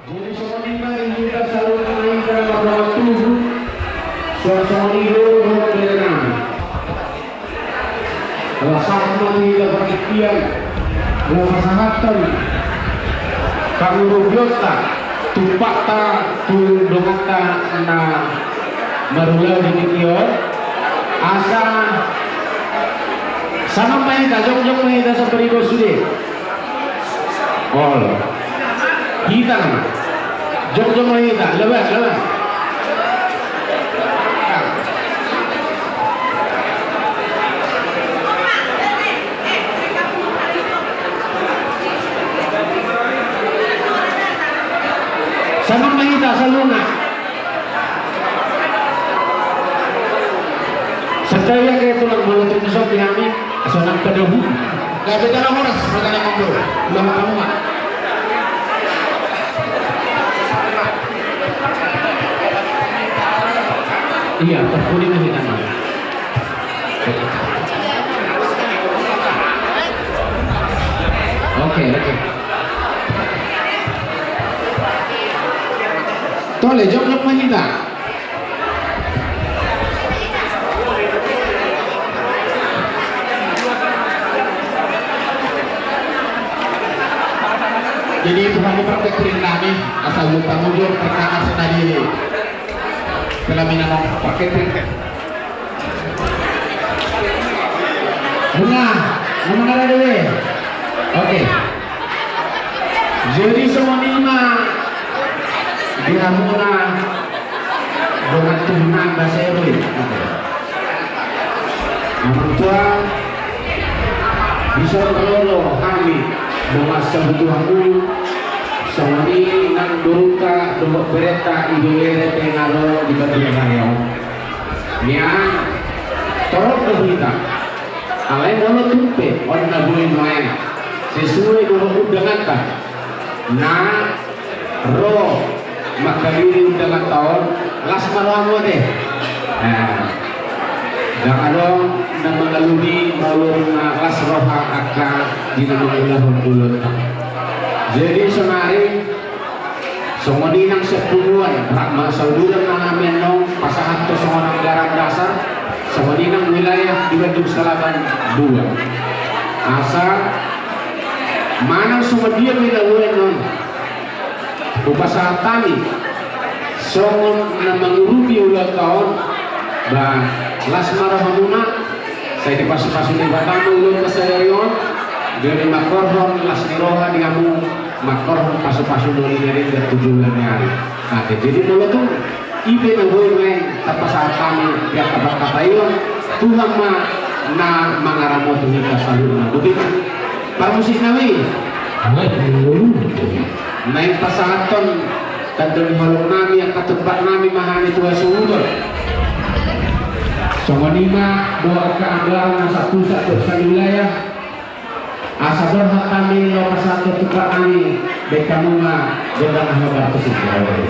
Jadi semua ini kita selalu mengaitkan pada waktu suasana hidup berenang. Kalau saat kita berikhtiar, kalau pasangan kamu rubiota, tupakta, tundongata na marulau di video, asa sama main jong main dasar beribu sudah. Kalau kita nama jong main kita lepas. Sama kita saluna. Saya kayak tulang mulut itu sok kami asalkan kedahu. Gak beda lah horas makanya ngobrol. Belum kamu mah. Iya, terkuning lagi kan. Oke. Tole jom mahita. Jadi itu kami praktek kami asal lupa mundur perkara senadi kelaminan pakai trinket. Benar, mengenal dulu. Oke. Jadi semua lima dihamuna dengan Tuhan bahasa Eropa. Namun Tuhan bisa menolong kami memasa Tuhanmu sawani nang duruka dua bereta idulere tengalo di Batilanayo niya torok kita alay mono tumpe on na buhay noen sesuai dengan undangan ka na ro makalili undangan taon las maramo deh dan ada na mengaluni maulur na las roha akla di nama ulah. Jadi senari semua nang sepuluhan rahma saudara mengamen nong pasangan to seorang garam dasar semua nang wilayah di Bandung Selatan 2 asal mana semua dia wilayah nong upasa tani semua nang mengurupi ulah tahun dan las marhamuna saya dipasu-pasu di batang ulah kesayarion dari makorhon las niroha di kamu makorhon pasu-pasu dari 7 bulan hari. Nah, jadi dulu tuh ibe nanggoy tanpa saat kami biar kata iyon Tuhan na mangaramo tuh kita selalu begitu. Pamusik nawi. Naik pasangaton kadang halong nami yang ketempat nami mahani tua sumber. Somonima doa keanggaran satu wilayah. Asador kami lo pasatu tukar kami bekamunga dengan ahmad tersebut. Hari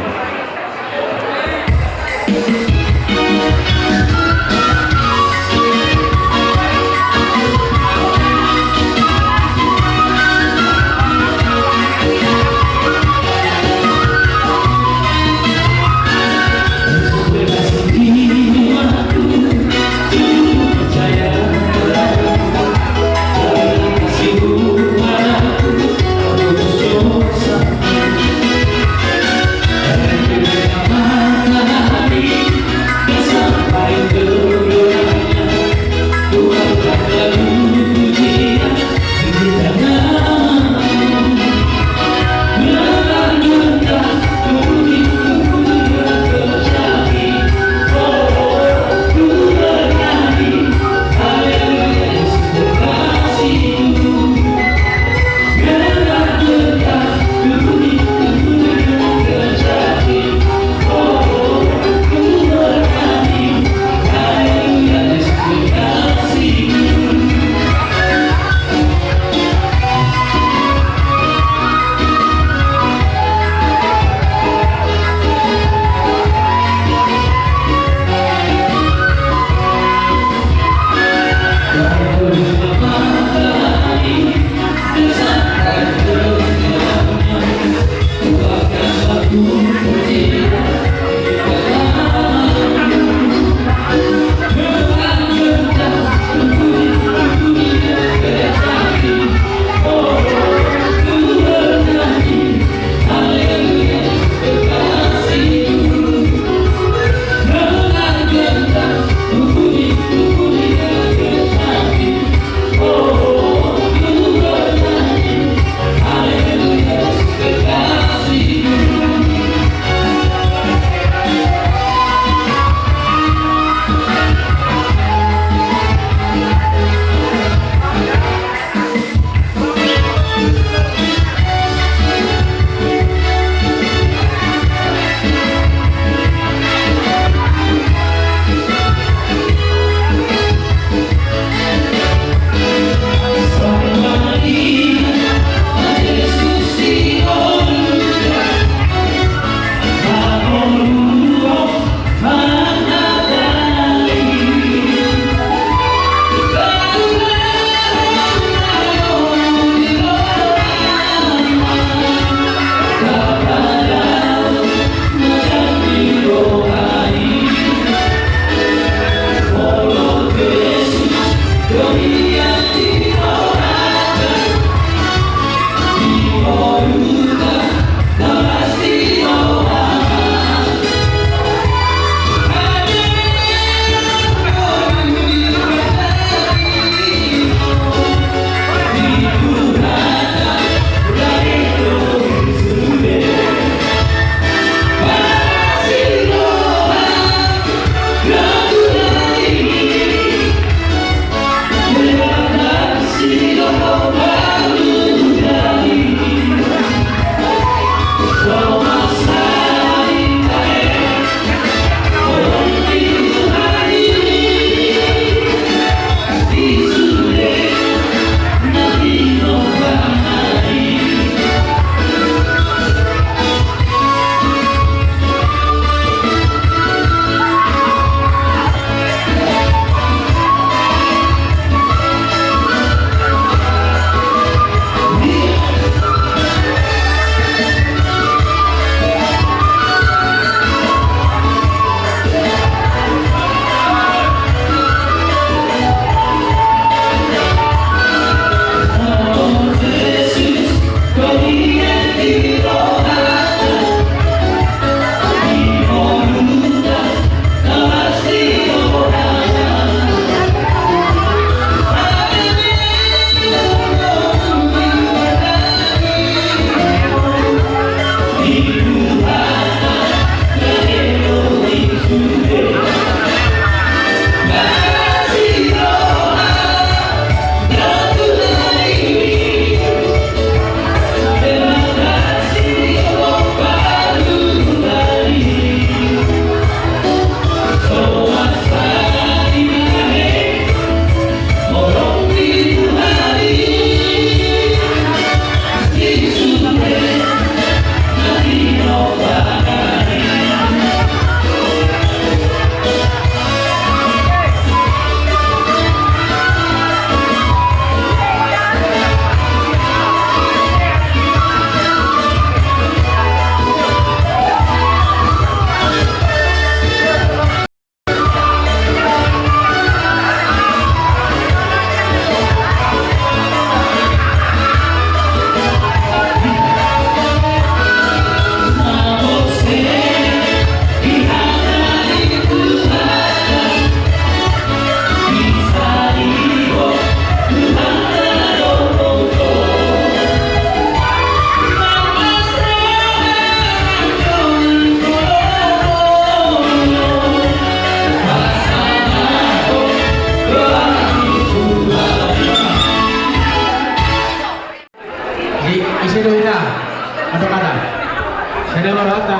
Saya berkata,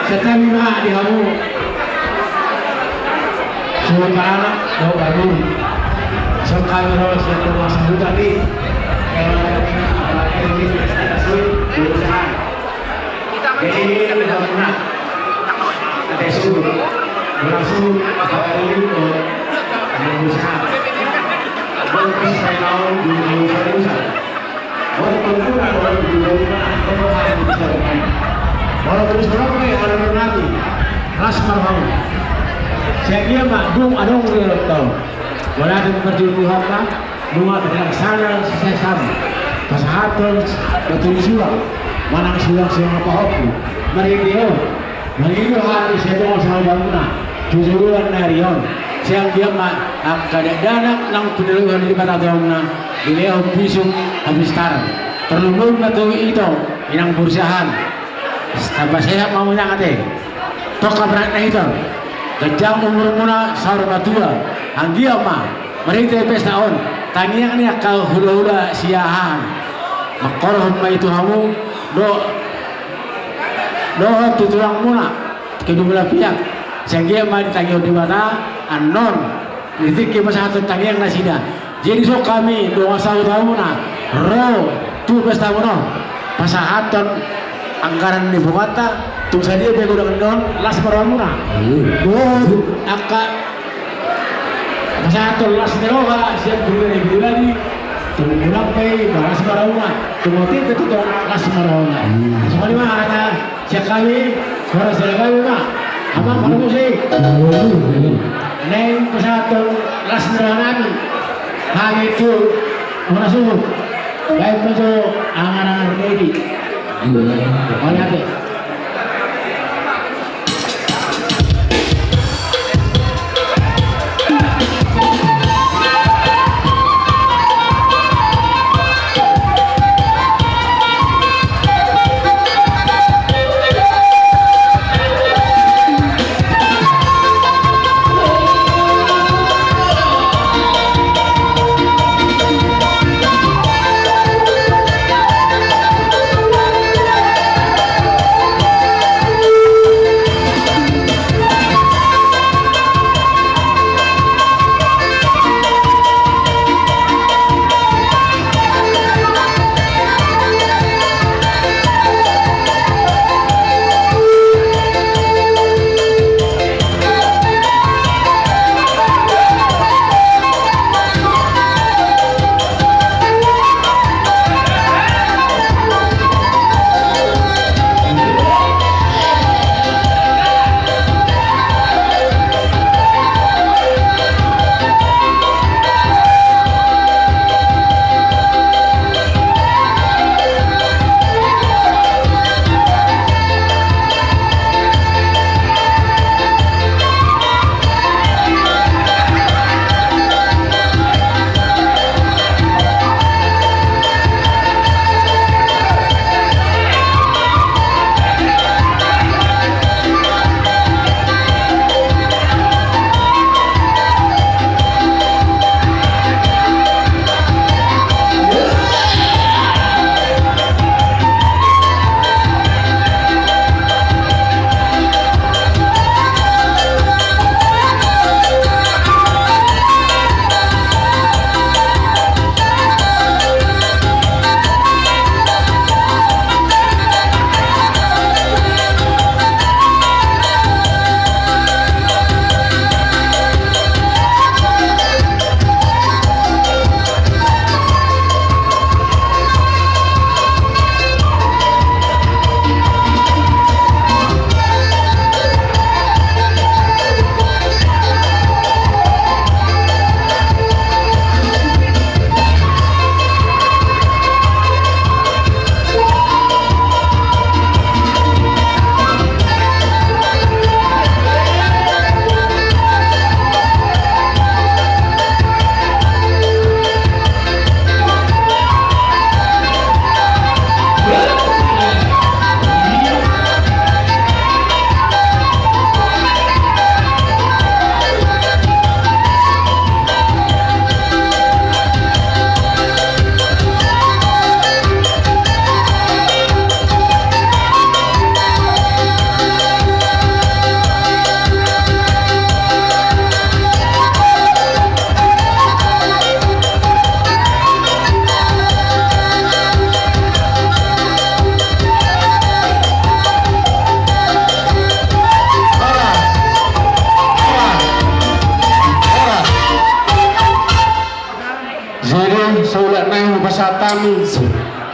setiap lima di kamu, semua anak mau bangun. Sekali harus satu masa muda ni, berusaha. Jadi bagaimana? Ada suruh berlangsung hari ini berusaha. Mungkin saya tahu di usaha. Orang perempuan orang di rumah orang bisa bermain. Orang terus berapa ya orang nanti ras marhum. Saya kira makdum ada orang tahu. Wala ada perjuangan apa? Bunga terlaksana sesam. Pasahatan betul sulang. Manang sulang siapa aku? Mereka Maligo hari saya doang sama bangunan. Jujuran narion. Siang dia mak kadang-kadang nang pendeluhan di mata dongna. Beliau pisung habis taran. Terlumung na tuwi ito inang bursahan. Tanpa saya mau nyangate. Toka berat na ito. Gajang umur muna saur batua. Ang dia mah mereka pesta on. Tangiang niya kau hula-hula siyahan. Makorohon ma itu hamu do tutulang muna kedua belah pihak sehingga mari tanggung di mata anon itu kita satu tanggung nasida jadi so kami doa sahur muna ro tu pesta muna pasahatan anggaran di bukata tu saja bego dengan non las muna akak pasahatan las neroha siap bulan tumulang pay balas marauna tumutin itu tuh las marauna semua lima ada siap kami suara siap kami mah apa kalau musik neng pesantren las marauna hari itu mana suhu baik macam angan-angan ini oleh apa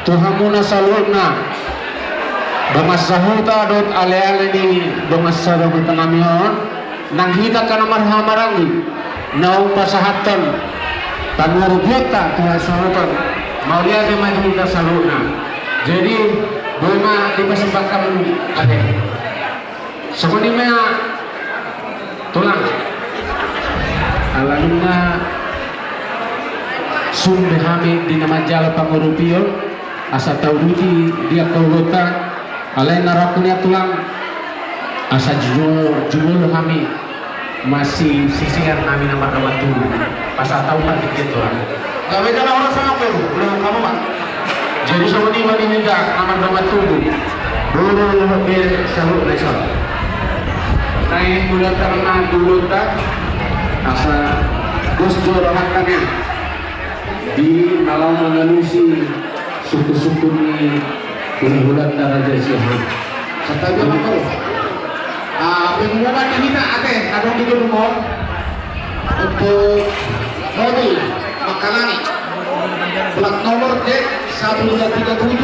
Tuhamuna saluna Bamas sahuta dot ale-ale di bamas sarang tanamion nang hita kana marhamarangi naung pasahatan tanurugeta kaya sahutan maulia de majuda saluna. Jadi boma dipasempatkan ade semua mea tulang alaluna sumbe hami di nama jala pangurupio asa tauruti dia kaulota alai narakunya tulang asa jujur kami masih sisihan kami nama batu asa tahu kan dikit tulang gak beda lah orang sama aku belum kamu mah jadi sama ini mani minta nama batu buru hampir sahur besok naik muda terna dulu tak asa bos jorohakannya di malam mengalusi suku-suku ni bulan-bulan Raja Siahan. Setaja apa? Pengumuman ini nak ada kadang di rumah untuk mobil Makalani plat nomor J1337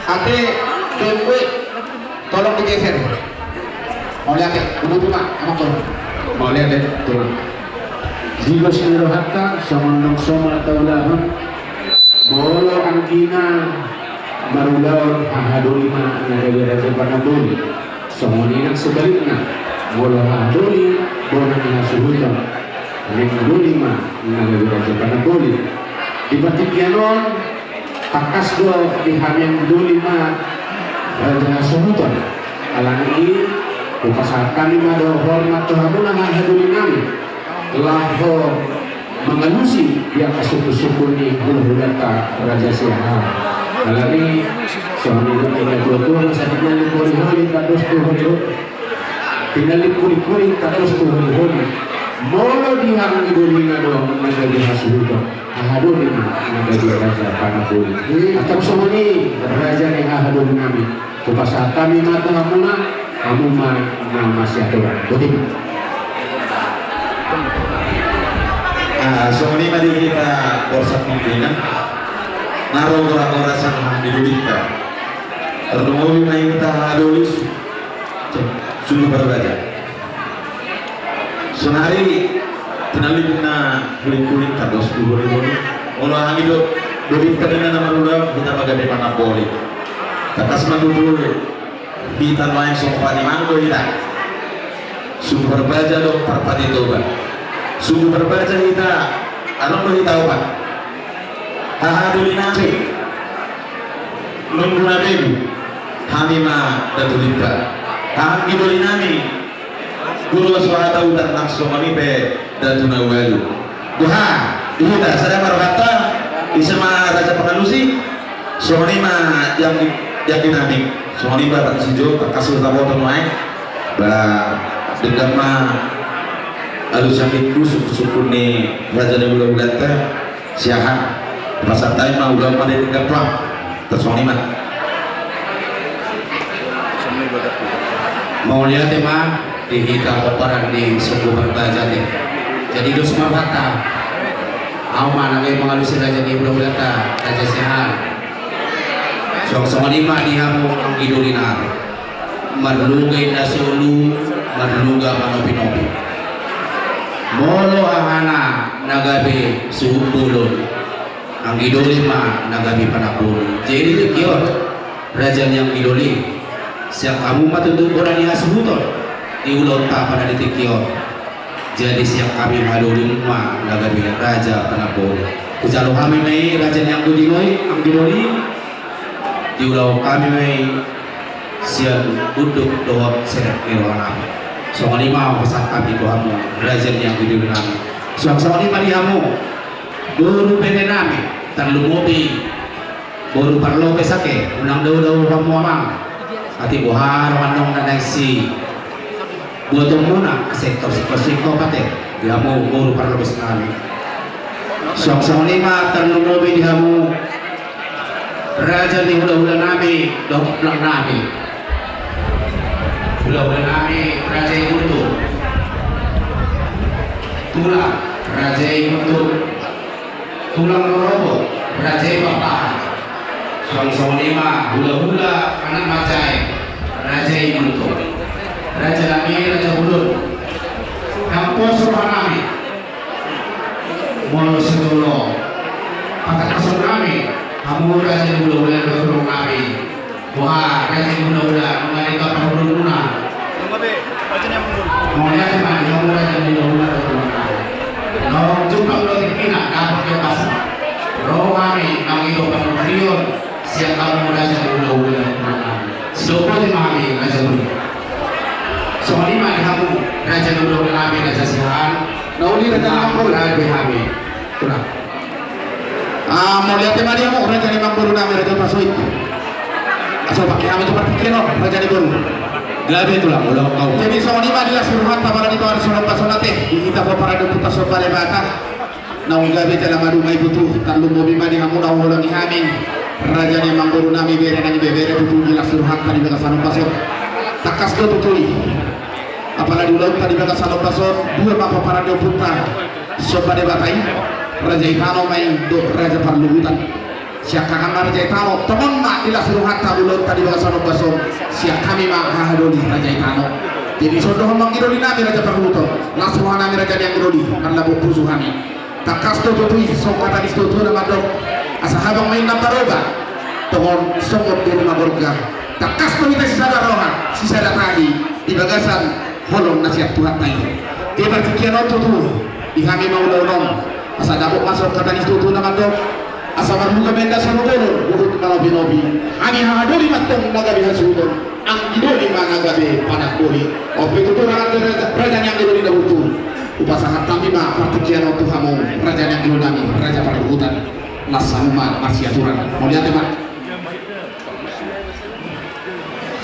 ada BMW tolong digeser. Mau lihat ya? Dulu cuma apa kau? Mau lihat ya? Tolong. Jika sendiri hatta sama nong sama atau lahan bolo angkina barudaw hahadulima nagagara sa panabuli somoni ang sebaliknya bolo hahaduli bolo nasuhutan nagagulima nagagara sa panabuli di batikyanon takas do di hamyang dulima nasuhutan alang ini upasahat kami mado hormat Tuhan ang hahaduli namin lahor mengalusi yang suku-suku ni hulata Raja Siahan. Alami suami kita dua masa tinggal kuri-kuri terus tuhuri. Tinggal kuri-kuri terus tuhuri. Molo dihang idulina dong menjadi hasuda. Ahadun ini menjadi raja panapuri. Atau semua ni raja ni ahadun kami. Kupasa kami mata hamuna, hamuma nama siapa? Betul. So ini mari kita korsak pimpinan naruh orang-orang sana di kita terdengar naik kita hadulis sudah berbaca senari tenali kita kulit-kulit terus dulu kalau hang itu duit kadina nama luda kita pakai di mana boleh atas mandul kita main sopan manggo kita sudah berbaca dong perpati toba sungguh berbaca kita alam lo tahu pak hahaduli nabi nunggu nabi hamima datulita hahaduli nami guru suara tahu tentang somani pe datuna walu duha kita sedang berkata isma raja pengalusi somani ma yang dinamik somani bapak sijo kasus tabotan wae ba dengan ma alus yang itu suku-suku ni raja ni bulan-bulan teh Siahan pasal time mah udah pada tinggal pulang tersoni mah mau lihat tema di hitam peperan di suku berbaja deh jadi itu semua fakta awal nabi mengalusi raja ni bulan-bulan teh Raja Siahan sok-sok lima dihamu ang idulina marlugay na sulu marluga manopi-nopi molo ahana nagabi suhubulun ang idoli ma nagabi panapun jadi kiyon raja yang idoli siang kamu matutun ko na niya suhuton diulon ta pada detik kiyon jadi siang kami madulun ma nagabi raja panapun kujalo kami may raja yang dudinoy ang idoli diulaw kami may siang uduk dohot serap irwana soal lima pesan kami Tuhanmu raja yang hidup kami soal lima diamu guru pene nami terlumobi baru perlu pesake unang daw kamu amang ati buhar wanong na naisi buatong muna sektor sektor pate diamu baru perlu pesake soal lima terlumobi diamu raja di hula-hula nami dokplak nami Pulau Benami Raja Ibutu Tulang Raja Ibutu Tulang Robo Raja Bapak Soal lima hula-hula anak macai Raja Ibuto Raja Lami Raja Hulun Kampus Rohanami Molo Sedolo Pakat Kasur Nami Kamu Raja Hula-hula Doro Nami Wah Raja Hula-hula Mengalika Pahulun Luna Maunya teman Kamu Raja Hula-hula Doro Nami Nong jumpa ulo Tina dapat ke pasar Roh kami Nang ito Pahulun Siang kamu Raja Hula-hula Doro Nami Sopo di mami Raja Hula Soal lima di kamu Raja Hula-hula Nami Raja Sihan Nauli Raja Lampur Raja Hami Kurang mau lihat tema dia mau Raja 50 Nami Raja Pasuit asal pakai Hami itu partikin Raja Hula Glabe itu lah udah kau jadi soal lima adalah suruhan tabara di bawah surat pasonate kita para deputa soal bata naung gabe dalam adu mai butuh tandu mobi madi hamu na ulang ihamin Raja 50 Nami bere nani bebere butuh jelas suruhan tadi bata sanong pasor takas do tutuli apalagi ulang tadi bata sanong pasor dua mapa para deputa soal batai Raja Itano main do Raja Parluhutan siakakan Raja Itano teman mak dilas suruhan tabulon tadi bata sanong pasor siak kami mak hahadoli Raja Itano jadi sodoh mang idoli Nami Raja Parluhutan lasuhan Nami Raja yang idoli karena bupusu kami takas do tutui sopa tadi tutu nama dok asahabang main namparoba tohon sokot di rumah borga takas do kita sisa rohan sisa tadi di bagasan holong nasihat Tuhan tayo dia berpikiran tutu di kami mau lorong asa dabok masuk ke tadi tutu nama dok asa marmuka benda sama bolon urut malobi-lobi kami hahadoli matong nagabi hasudon ang idoli managabi panak boli ope tutu raja yang idoli dahutu upasahat kami mak partikian waktu kamu Raja yang dilunami Raja Parluhutan lasama masih aturan mau lihat teman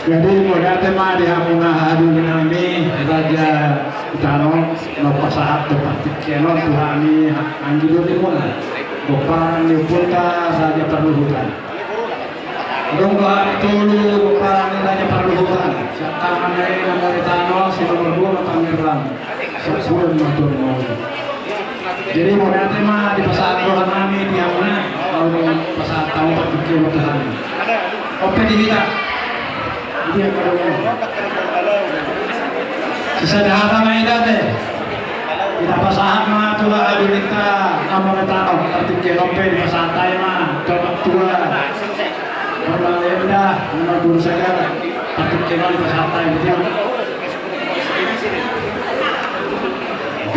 jadi mau lihat teman di hamuna hadu Nami Raja Itano nopo saat partikian waktu kami anggilo di mana Bapak Nipunta Raja Parluhutan Dongga tulu Bapak Raja Parluhutan sekarang ini nomor Itano si nomor 2 Pangeran sepuluh motor mau jadi mau nanti mah di pasar Rohan Nami di Hamuna kalau pasar tahu berpikir waktu hari oke di kita dia kalau sisa dah main date kita pasar mah tua kita nomor tahu berpikir oke di pasar tahu mah coba tua orang rendah nomor dulu saja berpikir di pasar tahu dia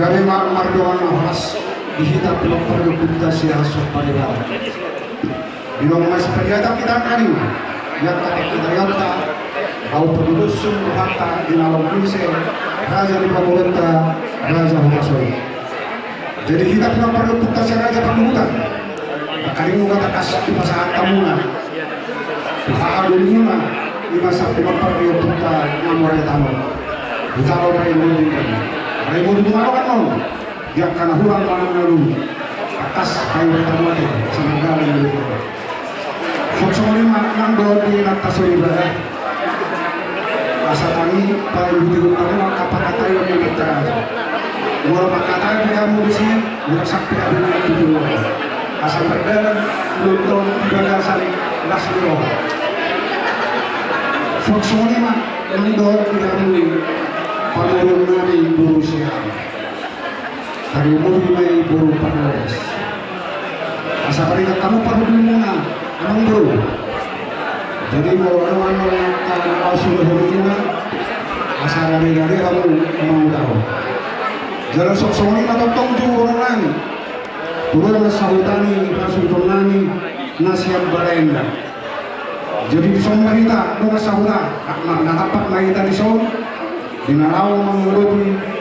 Gari mardoan nahas dihita pelok pergubita siya sopadera. Binong mas pagkata kita kali yang kata kita yata au pedulusung hata dinalong kise Raja di Pamulenta Raja Humasoi. Jadi kita pelok pergubita siya Raja Pamulutan. Kali mo kata kas di pasahan kamuna. Haadulina di masa pelok pergubita namoray tamo. Butalo pa ilulin kami. Ay mo dito nga kan yang kana hulang manang nalu atas kayu tamate sa mga nalu soksori manang do di natasoy ba asa tani pa lutu tamu kapakatayo ni bitara wala makatayo ni mo bisi wala sakti abin na tulo asa perdalan luto bagasan laslo soksori manang do di nalu Pangulong Nami Buru siya Tari umuri may buru panulis asa pa rin kamu parudin muna anong buru jadi mo ano nakausulo muna asa rami-rami kamu umangutaw jalan sok-sokin matotong juro lang turun na sahutani pasutong nami na siyang barenda jadi di song marita doon sa hula nakapat marita di song dinaraw manguluti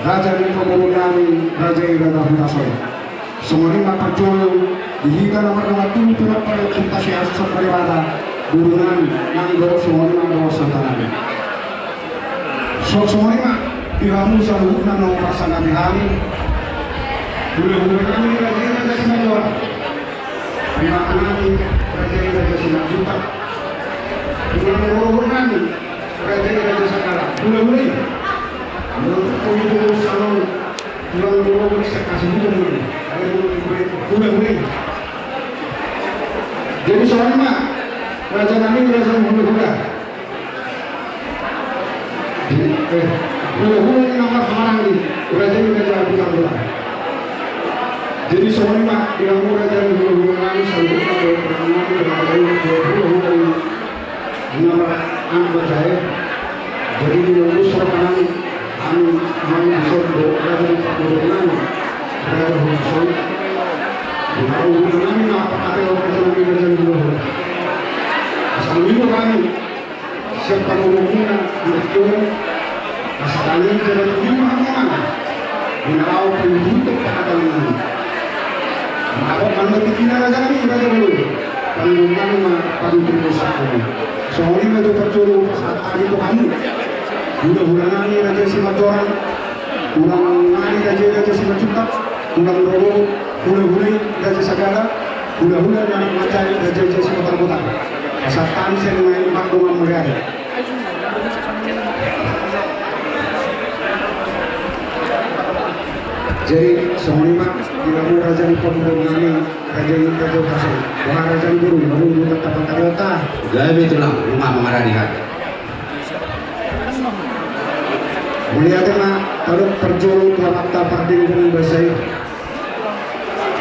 Raja di Pamulong Nami Raja Iraga Humasoi sumuri mapagjulo dihika na magkakatulong pinagpalit kita siya sa paribada durunan ng gawa sumuri ng gawa sa tanami so sumuri ma pihamu sa luhut na ng pasang namin huli-huli kami Raja Iraga Sinagawa pihamu namin Raja Iraga Sinagawa huli-huli namin Raja Iraga Sinagawa huli-huli menurut pemilu salon tulang luar bisa kasih hulu hulu Jadi soalnya Raja Nami Raja Hula-Hula. Hula-Hula ini nama Semarang nih. Raja ini Raja Hula-Hula. Jadi soalnya yang Raja Hula-Hula Nami selanjutnya pertama Hula-Hula ini nama anak saya. Jadi di Nusra Nami anu Hula-Hula Raja Hula-Hula Nami Raja Hula-Hula. Kalau Hula-Hula Nami apa kata orang Nami Raja Hula-Hula. Asal kami siapa ngomongnya itu asalnya jadi gimana menau untuk pada ini apa mana kita raja ini raja dulu kandungan mah padu terus ini soalnya itu tercuru saat hari itu kamu mudah-mudahan ini raja si macoran ulang nani raja si macutak ulang robo hula-hula raja segala hula-hula anak macai raja si kotar-kotar asal tansen main makdungan meriah. Jadi semuanya dilamu raja di pondok ini raja ini raja kasih wah raja guru lalu juga tempat ternyata Gawe itulah rumah mengarah di hati. melihatnya taruh perjuru dalam akta pardin dengan bahasa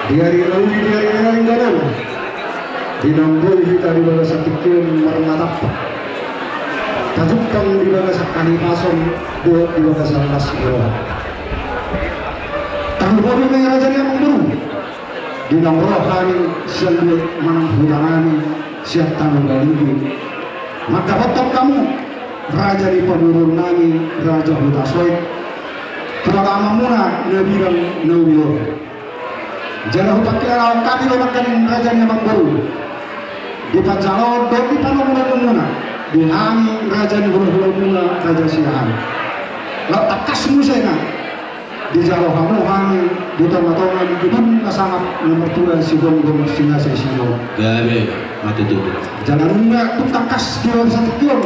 di hari lalu di hari lalu galau di nombor kita di bawah satu kion mermatap tajukkan di bawah sakani pason buat di bawah salas bawah tahun baru yang raja yang memburu di nomor rohani siang manang hutangani siap tanggung galigi maka potong kamu raja di penurun nani raja hutasoi pertama muna nabiran nabiyo jangan hutak kira kami lonakan raja yang memburu di Pancalo di Panamuna di Hani raja di Hula-Hula raja Sihan letak kasmusena di Jalo Hamu Hani di Tama-Tama di Gedung Nasangap nomor 2 si Gonggong Singa Sesino Gawe mati tuh. jangan enggak tuh takas kilo satu kilo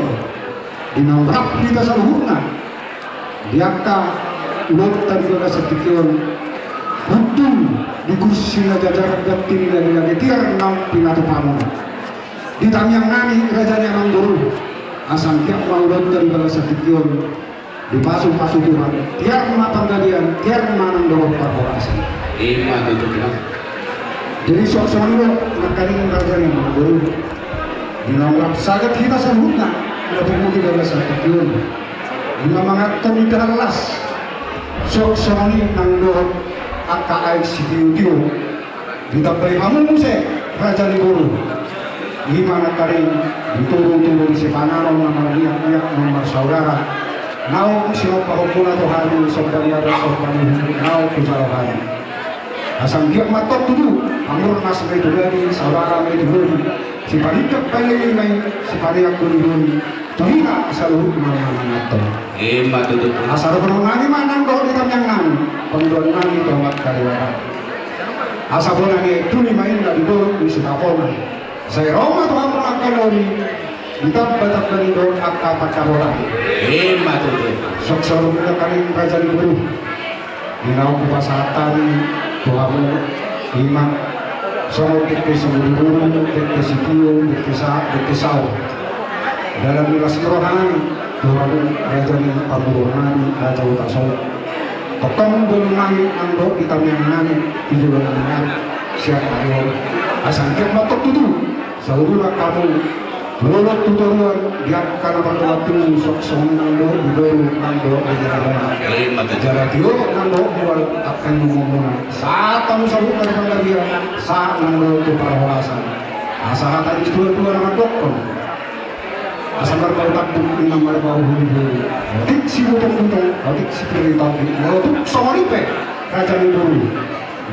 di nomor di dasar hurna di angka ulang tadi juga satu kilo betul di kursi raja jarak ganti dari lagi tiar 6 pinatu pamu di tamiang nani raja yang mangguru asal tiap mau dari bala setikion di pasu-pasu Tuhan tiar matang gadian tiar manang dorong korporasi Mati tuh. jadi sok-sok itu makanin raja yang mangguru di nomor sagat kita sebutnya lebih di bala setikion di mengatur di dalam sok-sok ini nang dorong AKI Sitiyo ditambahi kamu musik raja di guru gimana kali diturun-turun si Panano nama dia nomor saudara nau siapa hukum atau hari saudara nau kejalahan asal dia matok dulu amur nas itu dari saudara itu si panitia paling ini si panitia dulu tuhina asal hukum matok Mati tuh. asal penungani manang doh di yang nang penduan nang itu amat kariwara asal penungani itu main nggak dulu di Singapura saya Roma tuh kamu akan lori kita batak dari doa akta pacarola Mati tuh. sok-sok kita kali raja di buru minau kupasatan tuamu imam sok kita seburu kita sikiu kita sau dalam milas rohani tuamu raja di paburongan raja utasau ketemu belumani ando kita menangani tujuan siapa ayo asal kita matok tutu saudara kamu lolot tuturuan dia karena pada waktu sok-sok nando didoro nando jalan tio nando buat akan ngomong saat kamu sabut dari dia saat nando itu parawasan asal kata istri itu nama dokter asal berbau takut inam berbau hulu otik si butong-butong otik si perintah otik soripe raja dulu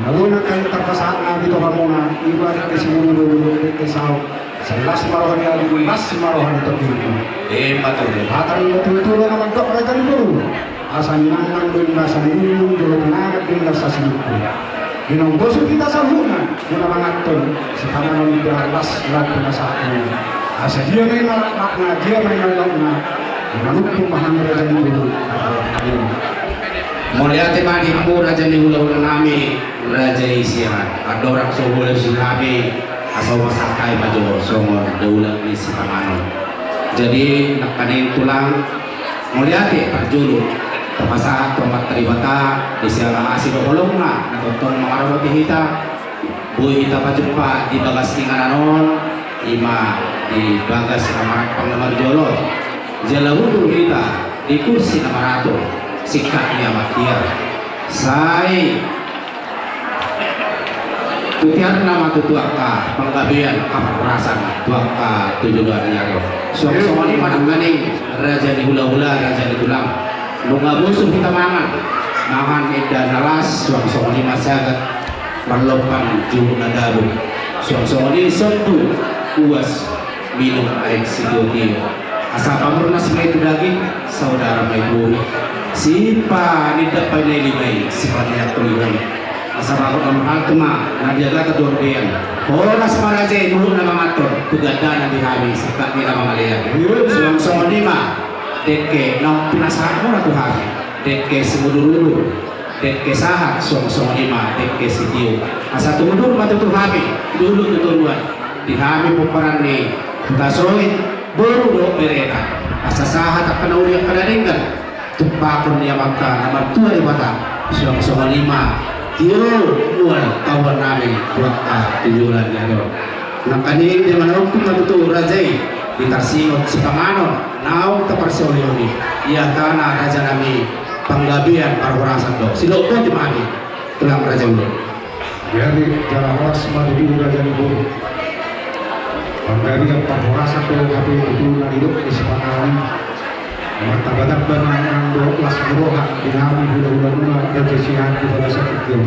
lalu nak terpasaat nabi toh kamona ibarat kesimulu dulu kesau selas marohani adu mas marohani tertinggi Mati tuh. hatan betul-betul nama dok raja dulu asal nang dulu rasa dulu dulu tenaga dulu rasa siluku minum bosuk kita sahuna guna mangaton sekarang udah las lagu nasaknya asal dia main makna dia main makna menurut pemahaman raja dulu Moliate maniku raja ni hula-hula nami raja isian ada orang sohul sinami asal masakai maju songon daulah ni si pamanon. Jadi nak kanin tulang mulyati parjulu tapasa tomat teribata di siala asin kolong na natutong makarabati hita buhi hita pa jumpa di bagas ingananon ima di bagas namarak panglamar jolo jalawudu hita di kursi namarato sikatnya makia sai tutiar nama tutuaka penggabian kaparasan tuaka tujuan nyaro suang-suang di panangganing raja di hula-hula raja di tulang nunga busuk kita mangan edan nalas suang-suang di masyarakat merlopan juru nadaru suang-suang di sentuh uas minum air sidoti asal pamurnas may itu daging saudara may buhi sipa tidak pandai limay sifatnya tulihan asal aku kamahal kema nadiaga kedorbean oras maraje mulut na mangator tuganda di kami sikat ni na mamalian suang-suang lima deke na pinasahan mo na tuhagi deke simudurulu deke sahat suang-suang lima deke sitiyo asa tumudur matutuhagi dulu tuturuan di kami puparan ni kasoit baru do mereka asa sahat akan uliak kadadinggan tupakon niya magka na magtuwa ibata suang-suang lima Tiyo, mual kawan namin buat tujuan niya doon. Nakanin di manawag kong matuto rajay ditarsingot si pamanon naong taparsyoni iya na raja nami panggabian parhorasan do silo po di mani tulang raja ulo Jadi jalan horas madu raja di buru. Panggabian parhorasan do tapi itu na hidup di sepanjang martabatak banang do las beroha dinami hula-hula raja sihan di pada saat itu.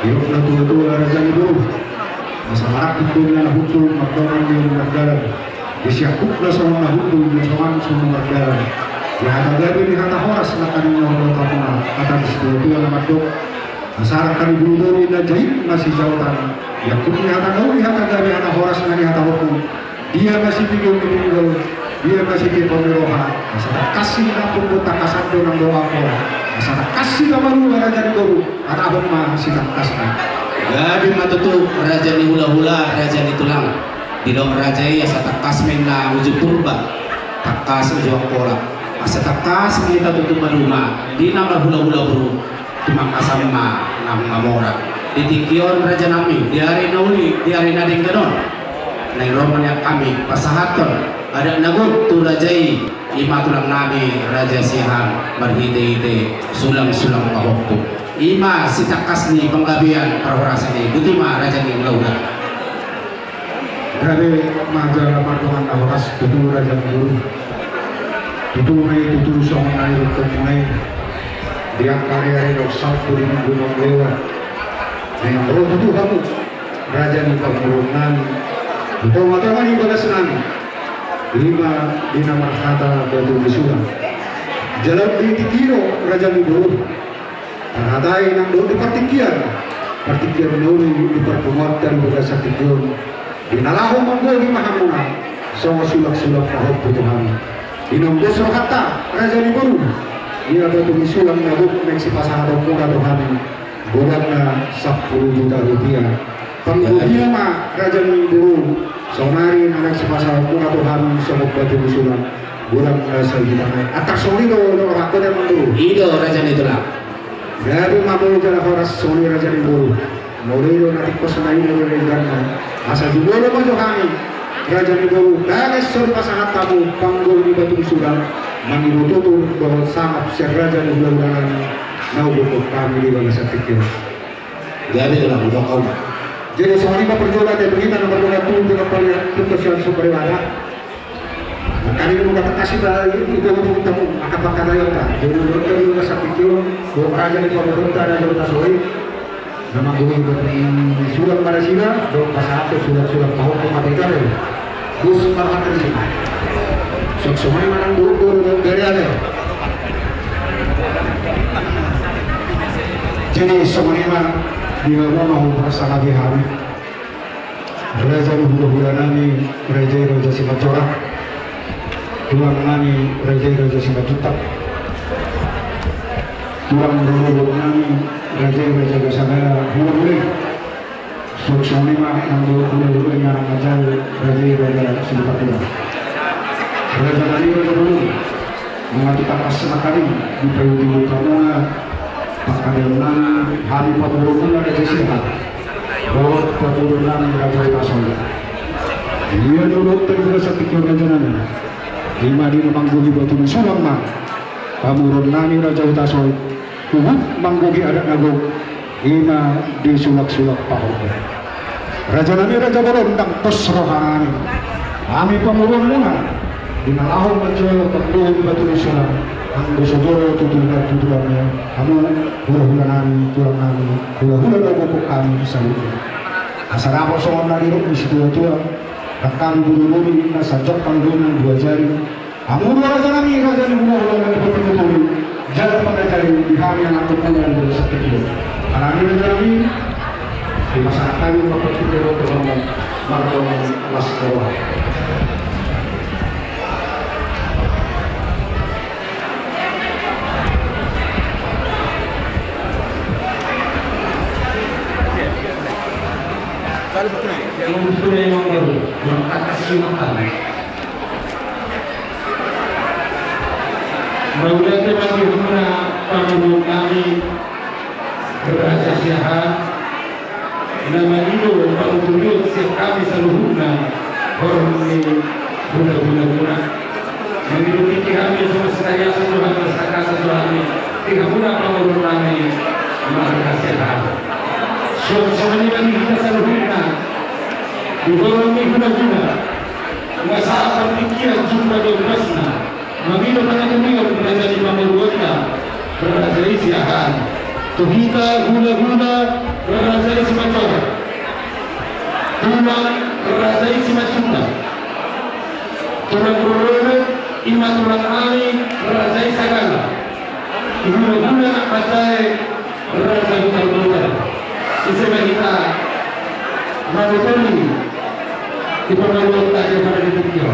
Hidup na tua-tua raja di buru. Masalah itu na hukum magdawang di magdalan. Disiakuk na sa mga hukum na saman sa mga magdalan. Di hata gabi di hata horas na kanina do tapuna kata di tua-tua na magdok. Masalah kami dulu na jahit masih jautan. Yakuk ni hata gabi hata horas na di hata hukum. Dia masih pinggul dia masih di pemiroha asal kasih na pun takasan do ng doa ko asal kasih na baru raja ni baru atahon ma sitak kasna gabi matutu raja ni hula-hula raja ni tulang di dong raja iya sa takas men na ujung purba takas ujung kola asa takas kita tutup rumah di nama hula-hula buru tumang asama nam ngamora di tikion raja nami di hari nauli di hari nading ganon na roman yang kami pasahaton ada nagut tu rajai lima tulang nabi raja sihan berhide-hide sulam-sulam pahoktu ima sitakas ni penggabian parhorasan ni butima raja ni ulah-ulah dari majalah martungan horas tutu raja dulu tutu may tutu song na ito may diang karya ito sabtu di gunung lewat ayang bro tutu kamu raja ni pangurungan ito matangan ni bagas nami lima dinamarhata batu bisulang jalan di tikiro raja libur terhadai nang doon di partikian nauli di pertemuan dari bagasa tikion dinalaho manggol di mahamuna so sulak-sulak pahot putuhan dinambos rohata raja libur ia batu bisulang nabuk nang si pasahado mura rohani bulan na 10 juta rupiah panggubiya ma raja libur sonari anak sepasal pun atau ham semut batu bisulan bulan sa gitana atak soli do hakko dan manduru ido raja ni tulang dari mamul jala horas soli raja ni buru morilo natik ko sa nayo ni gana asa jubolo mo johani raja ni buru dagas soli pasahat tamu panggol di batu bisulan maninututur bahwa sangap si raja ni bulan naubutok kami di bala sa tikir gabi tulang udah kau jadi soalnya kita perjuangan dari kita nomor 2 dengan putusan superwada. Kali ini kita kasih itu untuk tamu akan pakai daya tak. Jadi dari kita sakitio, bahwa raja di pemerintah dan kita soi. Nama gue di surat pada sini, dong pasal surat tahun kematian itu. Gus marhatri. Sok semua mana dulu dari ada. Jadi semuanya di mana mau merasa lagi hari raja bulan nani raja Singapura tulang nani raja Singapura tulang dulu nani raja Gasangara mulai Suksong lima ng dulu yang ngajar raja Singapura. Raja Nali Raja Bulu mengatur takas semakari di periode utama pakadenan hari pemurungan Raja Sihat bahwa pemurungan Raja Tasol. Ia dulu terima setiknya Raja Nali lima di manggugi batu sulang mak pemurungan Raja Tasol manggugi adat nagog ina di sulak-sulak pahok. Raja Nami Raja Boron tang tos rohani. Kami pemurun muna dinalahong menjual perlu batu sulang. Ang dosodoro tutulannya. Kamu hula-hula nami, tulang nami, hula-hula nabupuk kami sa lupa. Asarapa soal nalirok di situ tua. Rakam buru-buru na sajak panggunang dua jari. Kamu dua Raja Nami, Raja Nami hula-hula nabupuk. Jalan pengajari di kami yang aku punya dari sakit itu. Karena ini Raja Nami di masyarakat yang memperkuat dengan margong kelas bawah. Yang sudah yang baru, yang atas silakan. Maulah terbagi guna panggung kami Raja Sihat. Nama itu panggung siap kami seluruhnya orang ini guna menghidupi kami semua sekalian Tuhan bersama kami tiga guna panggung kami Raja Sihat. Semuanya bagi kita seluruhnya di bawah ini guna masalah pikiran jumpa dobasna menghidup pada dunia berada di panggung Raja Sihat. Tuhita guna Raja Simacora Tulang Raja Simacunda Tulang Gurone Ima Tulang Ali Raja Sagala Guna Pacai Raja Butar Isema kita Manutoli di pembangunan tadi pada di Tokyo.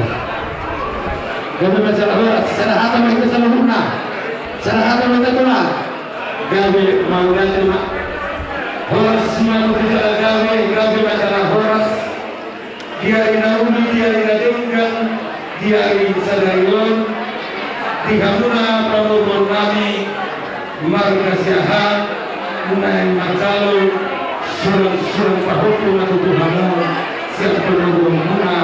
Kami masalah horas sarahata mereka seluruhnya sarahata mereka tulang gawe maulan terima horas malu kita gawe masalah horas dia inauni dia inadenggan dia insadayon tihamuna pramurun kami marga siahat unai macalo surang pahuku natutuhamu siap pernurun muna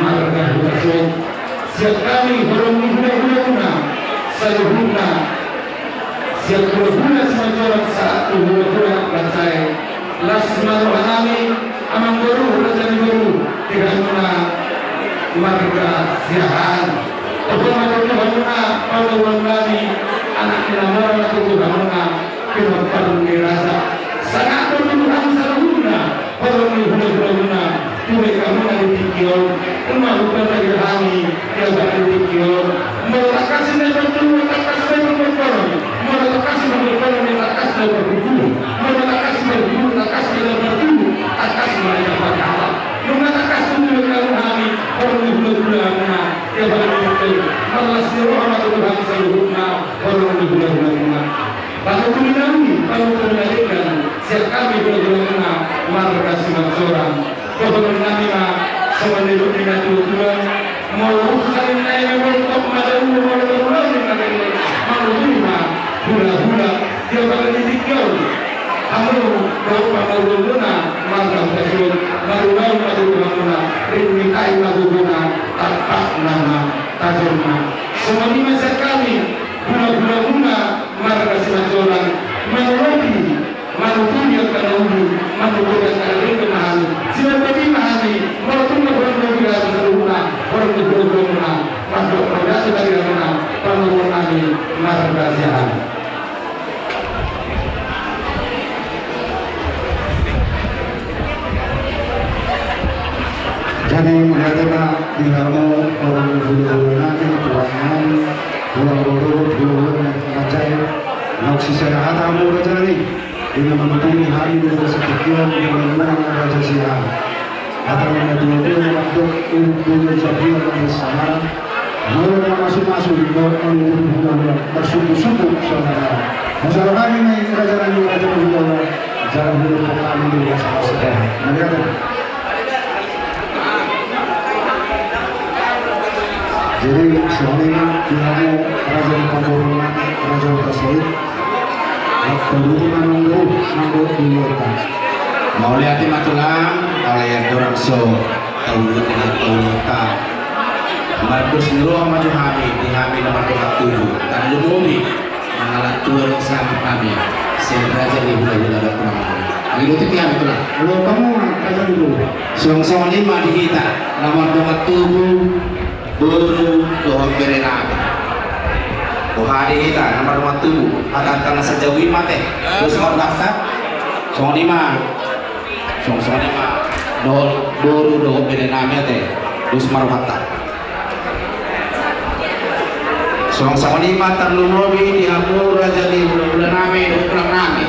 marga hurasun siap kami horong huna saluhuna siap huna semacam saat huna bancai lasmaru alami amang baru raja baru tihamuna marga siahan Tuhan pangurun kami anak namara natutuhamuna pinapalun dirasa sangat bertuhan seluruhnya orang huna tunai kamu dari pikiran rumah bukan lagi kami yang dari pikiran melakasi dan bertemu melakasi dan berkorban melakasi dan berkorban melakasi dan berhubung melakasi dan berhubung melakasi dan berhubung atas mereka berkata melakasi tunai kamu kami orang huna yang dari pikiran melakasi orang Tuhan seluruhnya orang huna Kalau kami siap kami berguna marga simak seorang Tuhan kami semua hidup dengan Tuhan mau urusan yang bertok pada umur mau terima hula dia bakal ditikau kamu mau berguna marga tersebut baru berguna rintai berguna tanpa nama tajamna semua ini siap kami guna marga simak seorang menologi manusia kadang-kadang manusia kadang-kadang siapa yang mahami walaupun orang tidak seluruhnya orang tidak masuk pada sebagai mana pengurangan marga sihat. Jadi menjadilah di dalam orang bulu-bulunan tuangan pulau-pulau yang tercacai Nauksi sehat amu Raja Nali dengan memenuhi hari dengan sekian dengan Raja Sihat atau menjadi waktu untuk jadian bersama mereka masuk-masuk di bawah bersungguh-sungguh saudara masalah kami Raja Nali Raja Nali Jangan dulu kami dulu sama saudara. Nanti ada. Jadi soalnya kamu raja pemborongan raja tersebut. Penduduk nanggung di luar. Mau lihat matulang oleh yang dorang so tahu tak Mardus niruh maju kami di kami nomor 27 tak lumumi mengalat tua sama kami sen raja di bulan-bulan ada kurang begitu tiap itulah Kalau kamu raja dulu. song-song 5 di kita nomor 27 baru doang berenang hari kita nomor 27 akan tanah sejauh mate terus mau daftar song 5 baru doang berenang teh terus maruhata song 5 terlumobi di amur raja di bulan nami tulang nami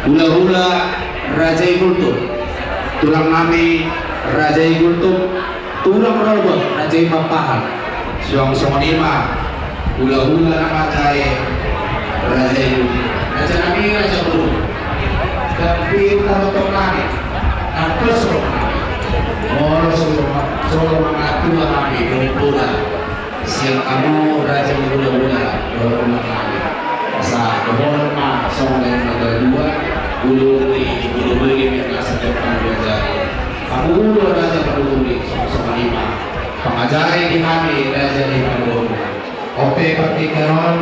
hula-hula raja igultup tulang nami raja igultup tulang robot raja ipapahan song 5 hula-hula nama jaya raja igultup raja nami raja buru tapi kalau kami apa solo mengatu kami berpula siang kamu raja hula-hula berpula kami asa kehormat soalnya negara dua bulu beli merasa depan diajari kamu hulu raja berduri sama 5 pengajari di kami raja di berduri oke pakai keron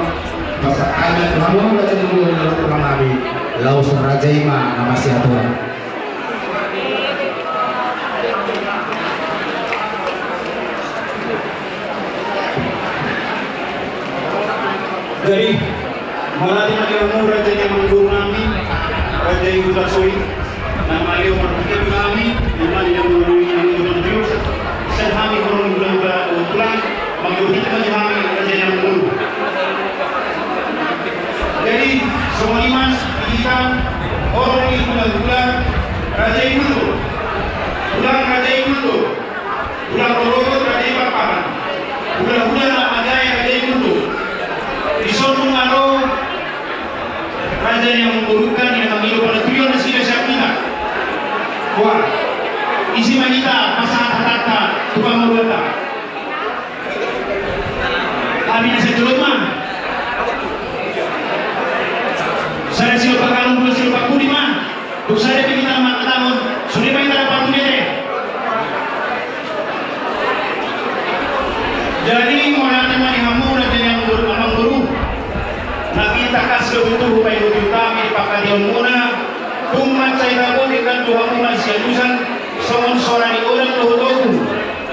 pasal ayat kamu raja dulu dalam kami laus raja ima nama siapa Dari malati nakiamu raja yang mengguru kami, raja yang bersoi, nama dia berpikir kami, dimana yang mengguru yang Dios, sehami orang bulan pulang, mengguru kita kami raja yang mengguru. Jadi semua iman kita orang ini bulan raja yang mengguru, bulan raja yang mengguru, bulan rodo raja yang paparan, bulan raja yang mengguru. Disuruh mengaruh raja yang memburukan yang mengilu pada tujuan dan sila siap kita wah isi manita masa kata tukang meruata kami nasi jelema saya siapa kalung dua siapa kulima untuk saya kita nama tahun sudah kita dapat dunia jadi orang teman yang hamu raja yang memburuh nakita kas kebutuh upay hudu kami pakadion muna tumat sa inabo ikan tuha muna siya dusan songon sora ni ulang tuhutoku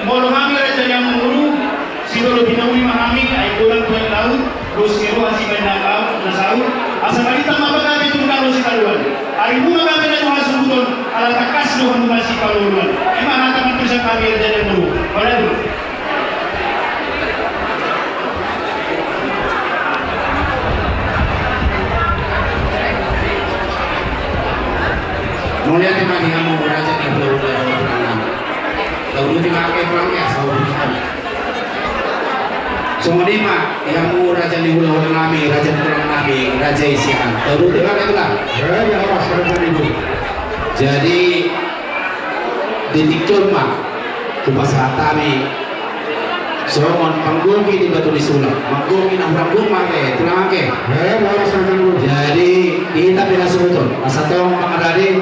molo kami raja yang menguru sidolo binawi mahami ay kulang tuwang laut terus kiro hasikan na saud asa balita mapagami itong kalo si kaluan ay muna kami na tuha subuton alang takas tuha muna si kaluan ay mahataman to siya kami raja yang menguru wala doon. Mulia di mana kamu raja di pulau lalu di mana pelangnya sahur kami. Semua 5 kamu raja di pulau kami, raja pulau kami, raja isian. Lalu di mana itulah? Raja awas raja itu. Jadi di Tikjolma kupas kami. Somon panggungi di batu disulam, panggungi na urang make, tulang make. Awas raja itu. Jadi kita bila surutun, asatong pangadari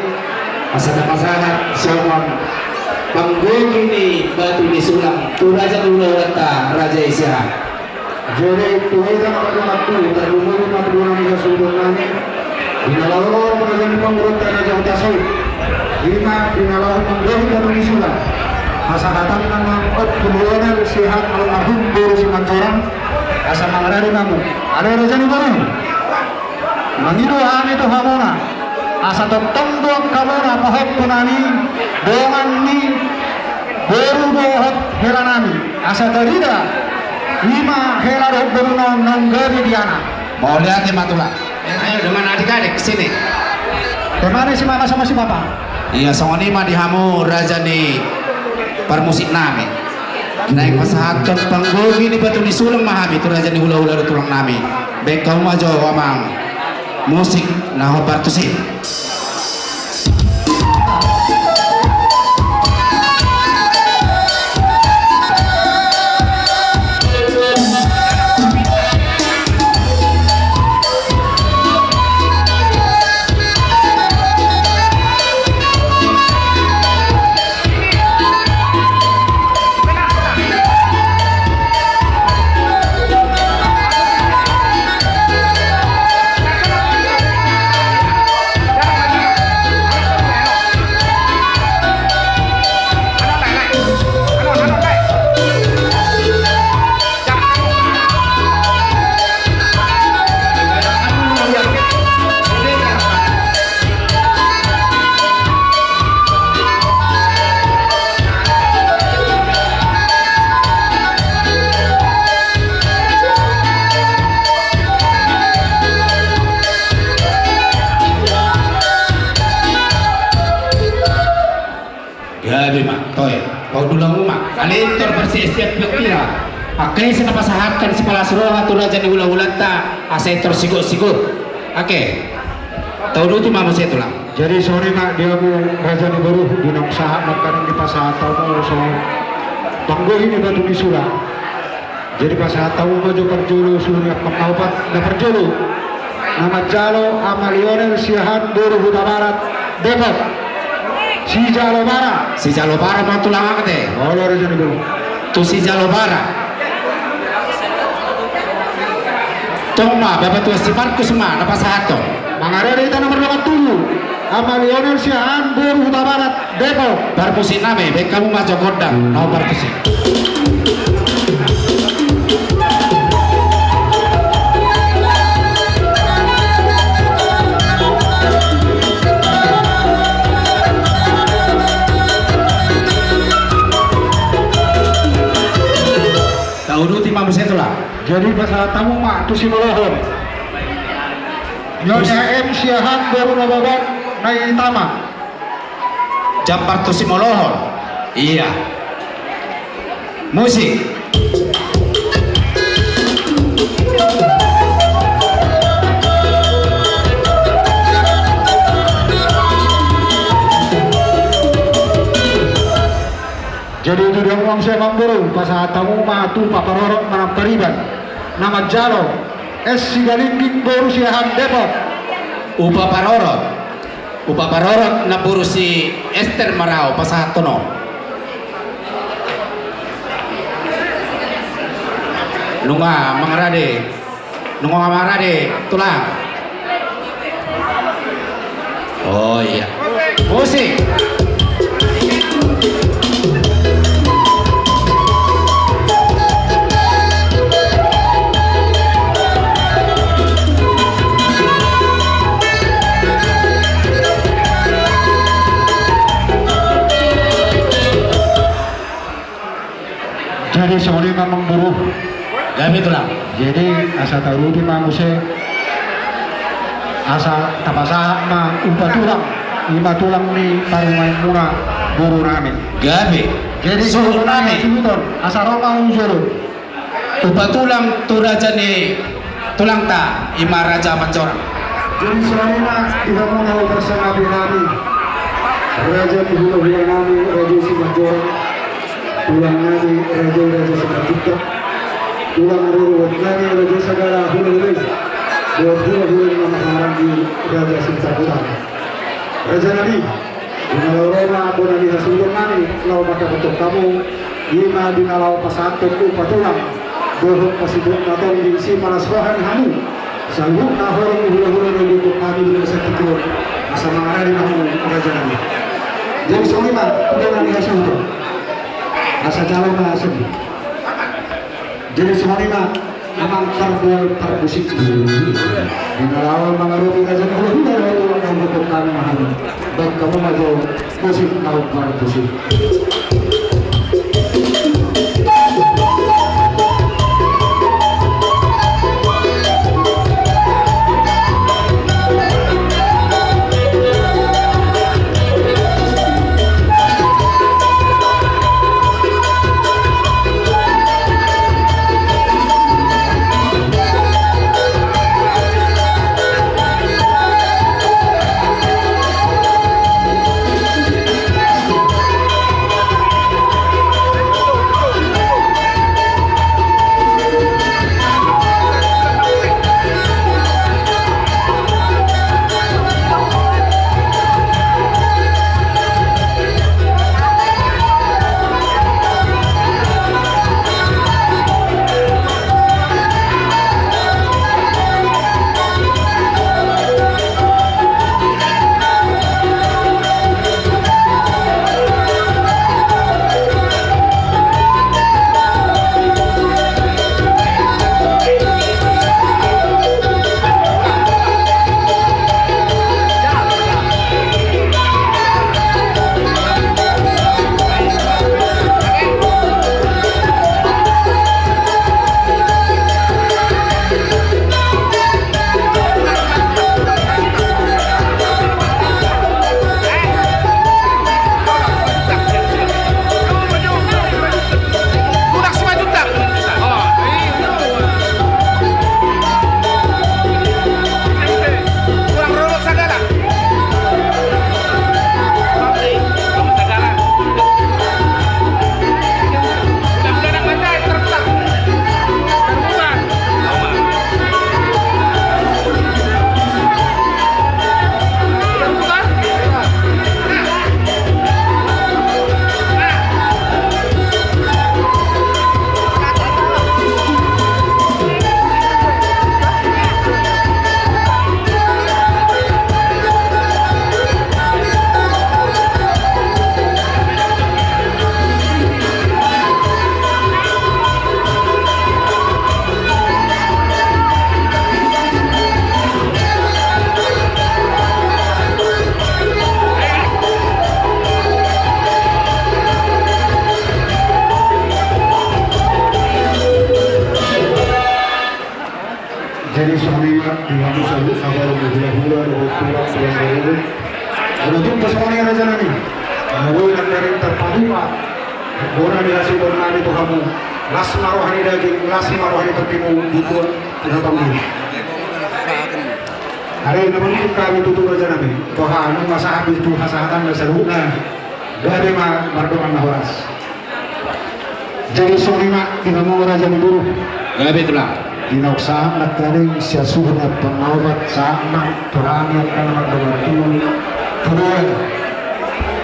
asal pasangan somon panggungi ni batu disulam, tu raja dulu wata raja isya. Jadi tuh kita makan waktu, terlalu lama dulu kita sudah nanya. Dinalaw raja ni pangurut raja utasoi. Dinalaw panggungi batu disulam. Asa datang nang kemudian sehat almarhum guru si Mancorang asa mangrari namu ada raja ni baru mangiru ani to hamona asa totong do kamona pohon tunani dongan ni baru dohot helanami asa tarida 5 hela dohot baru nonggari diana Mau lihat ya matula. Ayo dengan adik-adik kesini. kemana si mama sama si papa Iya, songon 5 dihamu raja ni permusik nami naik pasahakan panggogi ni batu disulang mahami itu raja ni hula-hula tulang nami baik kau maju amang Musik Naho Partusi. Gabi mak, toy, kau dulang umak, alentor bersih setiap pekira. Akai sa napasahatkan si Palasroha tu raja ni ulang-ulang ta, asetor sigo-sigo. Oke, tahu dulu tu mama saya tulang. Jadi sore nak dia mau raja ni baru dinam sahat makan di pasar tahu so banggo ini batu di Sula. Jadi pasar tahu maju perjulu surya pengaupat na perjulu. Nama Jalo Amalionel Siahan Buru Huta Barat Depok. Si Jalo Bara. Si Jalobara mau tulang apa teh? Oh raja ni baru. Tu si Jalobara. Toma, bapak tua si Markus ma, napasahato. Mangare di tanah nomor 87. Amalionel Siahan Buru Huta Barat Depok. Parpusi name, baik kamu maju kodang, Naho Partusi. Tahu dulu timah saya tulang. Jadi pasal tamu mak tu si Molohon. Nyonya M Siahan Buru Nababan Nai Tama. Jam Partusi Molohon. Iya. Musik. Jadi itu dia uang saya mamburu pasal tamu mak tu paparorok manam pariban. Nama Jalo S Sigalingking Buru Siahan Depok. Upa parorot na puro si Esther Marao pasatono. Nunga mangarade tulang. Oh iya. Musik. Jadi sore memang buruh. Gabi tulang. Jadi asa tahu di manguse asa tapasa ma lima tulang ni parumai muna buru nami. Gabi. Jadi suruh nami. Asa roma unsur. Upa tulang tu raja ni tulang ta ima raja mancorang. Jadi sore na kita mau bersama nami. Raja di hula-hula nami raja si Majorang. Tulang nami raja Simatita. Tulang ruruwat nami raja Sagara hula-hula. Buat hula-hula nama harang di raja Sintakutan. Raja Nabi, dinalau Roma, Abu Nabi Hasulun nami, lau maka bentuk kamu, lima dinalau pasantuk patulang, bohong pasiduk naton di si malas rohan hamu, sanggup nahorong hula-hula untuk kami bisa tidur, asa mangana di nahu Raja Nabi. Jadi soalnya Abu Nabi Hasulun, asa calon asem. Jadi soalnya amang terbusik dinalau mengaruhi Raja hula-hula untuk untuk kami mahal. Dan kamu maju musik tahu Partusi. Jadi Sonima di Hamu Sabu Sabar Hula-Hula Hula Hula Untuk pesoni raja nani Nawi dari terpadu pak Bona dikasih bermani itu kamu Las marohani daging Las marohani tertimu Dukun Tidak tahu ini Hari ini pun kami tutup raja nani Toha anu masa habis itu hasahatan dan seruhna Dari mardokan nahoras Jadi Sonima di Hamu raja niburu Gabi itulah. Inoksa nagkaling siya suhunat pangawat sa anak turangit ka naman damatulong turuan